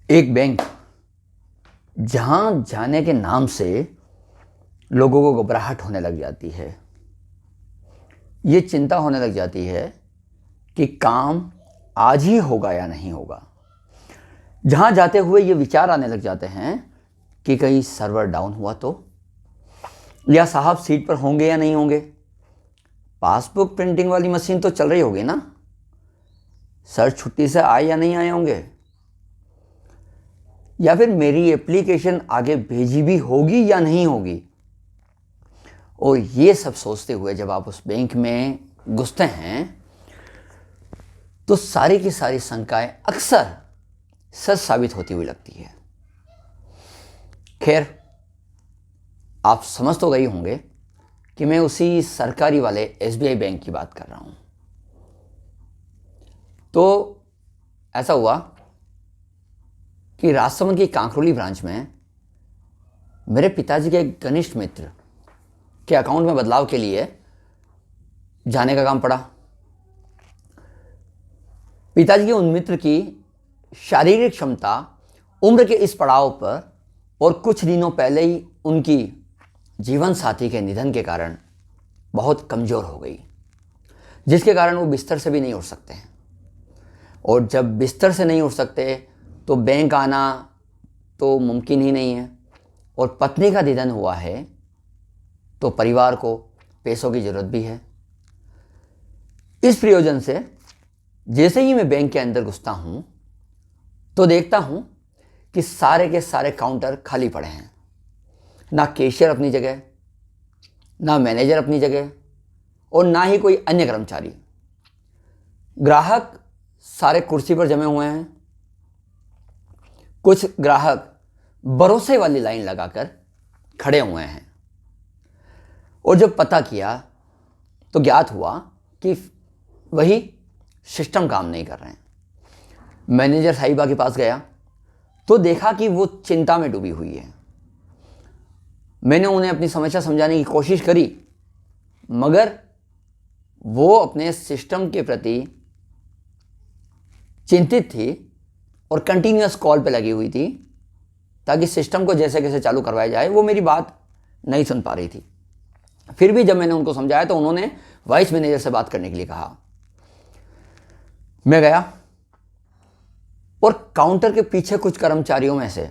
एक बैंक जहां जाने के नाम से लोगों को घबराहट होने लग जाती है, ये चिंता होने लग जाती है कि काम आज ही होगा या नहीं होगा। जहां जाते हुए ये विचार आने लग जाते हैं कि कहीं सर्वर डाउन हुआ तो, या साहब सीट पर होंगे या नहीं होंगे, पासबुक प्रिंटिंग वाली मशीन तो चल रही होगी ना, सर छुट्टी से आए या नहीं आए होंगे, या फिर मेरी एप्लीकेशन आगे भेजी भी होगी या नहीं होगी। और ये सब सोचते हुए जब आप उस बैंक में घुसते हैं तो सारी की सारी शंकाएं अक्सर सच साबित होती हुई लगती है। खैर, आप समझ तो गए होंगे कि मैं उसी सरकारी वाले एसबीआई बैंक की बात कर रहा हूं। तो ऐसा हुआ कि राजसमंद की कांकरोली ब्रांच में मेरे पिताजी के एक घनिष्ठ मित्र के अकाउंट में बदलाव के लिए जाने का काम पड़ा। पिताजी के उन मित्र की शारीरिक क्षमता उम्र के इस पड़ाव पर और कुछ दिनों पहले ही उनकी जीवन साथी के निधन के कारण बहुत कमज़ोर हो गई, जिसके कारण वो बिस्तर से भी नहीं उठ सकते हैं। और जब बिस्तर से नहीं उठ सकते तो बैंक आना तो मुमकिन ही नहीं है, और पत्नी का निधन हुआ है तो परिवार को पैसों की ज़रूरत भी है। इस प्रयोजन से जैसे ही मैं बैंक के अंदर घुसता हूँ तो देखता हूँ कि सारे के सारे काउंटर खाली पड़े हैं। ना कैशियर अपनी जगह, ना मैनेजर अपनी जगह, और ना ही कोई अन्य कर्मचारी। ग्राहक सारे कुर्सी पर जमे हुए हैं। कुछ ग्राहक भरोसे वाली लाइन लगाकर खड़े हुए हैं। और जब पता किया तो ज्ञात हुआ कि वही सिस्टम काम नहीं कर रहे हैं। मैनेजर साहिबा के पास गया तो देखा कि वो चिंता में डूबी हुई है। मैंने उन्हें अपनी समस्या समझाने की कोशिश करी, मगर वो अपने सिस्टम के प्रति चिंतित थी और कंटिन्यूअस कॉल पे लगी हुई थी ताकि सिस्टम को जैसे कैसे चालू करवाया जाए। वो मेरी बात नहीं सुन पा रही थी। फिर भी जब मैंने उनको समझाया तो उन्होंने वाइस मैनेजर से बात करने के लिए कहा। मैं गया और काउंटर के पीछे कुछ कर्मचारियों में से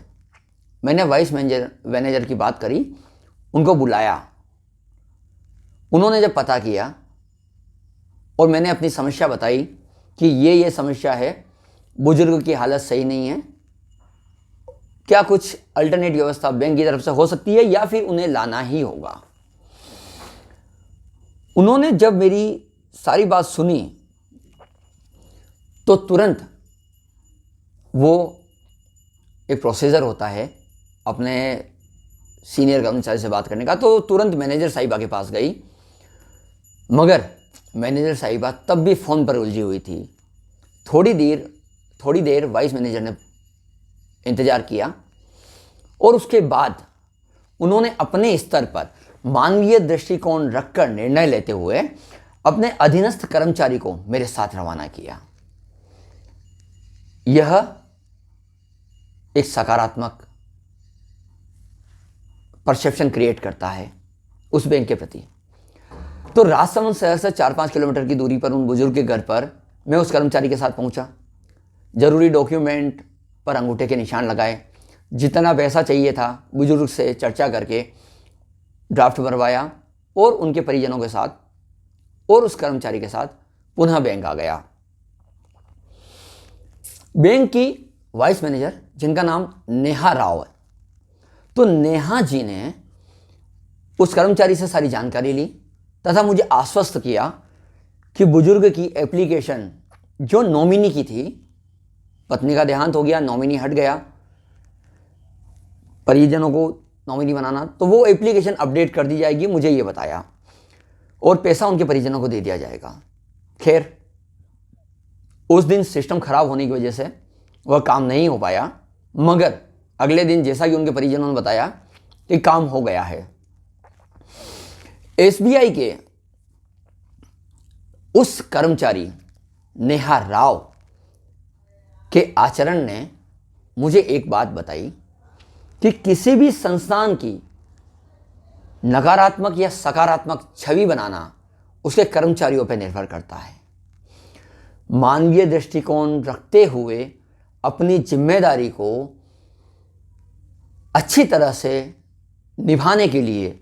मैंने वाइस मैनेजर की बात करी, उनको बुलाया। उन्होंने जब पता किया और मैंने अपनी समस्या बताई कि ये समस्या है, बुजुर्ग की हालत सही नहीं है, क्या कुछ अल्टरनेट व्यवस्था बैंक की तरफ से हो सकती है या फिर उन्हें लाना ही होगा। उन्होंने जब मेरी सारी बात सुनी तो तुरंत, वो एक प्रोसीजर होता है अपने सीनियर कर्मचारी से बात करने का, तो तुरंत मैनेजर साहिबा के पास गई। मगर मैनेजर साहिबा तब भी फ़ोन पर उलझी हुई थी। थोड़ी देर वाइस मैनेजर ने इंतज़ार किया और उसके बाद उन्होंने अपने स्तर पर मानवीय दृष्टिकोण रखकर निर्णय लेते हुए अपने अधीनस्थ कर्मचारी को मेरे साथ रवाना किया। यह एक सकारात्मक परसेप्शन क्रिएट करता है उस बैंक के प्रति। तो राजसमंद शहर से 4-5 किलोमीटर की दूरी पर उन बुजुर्ग के घर पर मैं उस कर्मचारी के साथ पहुंचा। जरूरी डॉक्यूमेंट पर अंगूठे के निशान लगाए, जितना पैसा चाहिए था बुजुर्ग से चर्चा करके ड्राफ्ट भरवाया और उनके परिजनों के साथ और उस कर्मचारी के साथ पुनः बैंक आ गया। बैंक की वाइस मैनेजर, जिनका नाम नेहा राव है, तो नेहा जी ने उस कर्मचारी से सारी जानकारी ली तथा मुझे आश्वस्त किया कि बुजुर्ग की एप्लीकेशन जो नॉमिनी की थी, पत्नी का देहांत हो गया, नॉमिनी हट गया, परिजनों को नॉमिनी बनाना, तो वो एप्लीकेशन अपडेट कर दी जाएगी, मुझे ये बताया, और पैसा उनके परिजनों को दे दिया जाएगा। खैर, उस दिन सिस्टम खराब होने की वजह से वह काम नहीं हो पाया, मगर अगले दिन जैसा कि उनके परिजनों ने बताया कि काम हो गया है। एसबीआई के उस कर्मचारी नेहा राव के आचरण ने मुझे एक बात बताई कि किसी भी संस्थान की नकारात्मक या सकारात्मक छवि बनाना उसके कर्मचारियों पर निर्भर करता है। मानवीय दृष्टिकोण रखते हुए अपनी जिम्मेदारी को अच्छी तरह से निभाने के लिए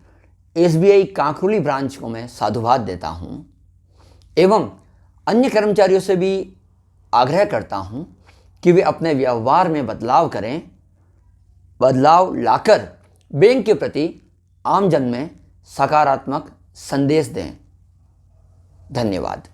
एसबीआई कांकरोली ब्रांच को मैं साधुवाद देता हूं एवं अन्य कर्मचारियों से भी आग्रह करता हूं कि वे अपने व्यवहार में बदलाव करें, बदलाव लाकर बैंक के प्रति आमजन में सकारात्मक संदेश दें। धन्यवाद।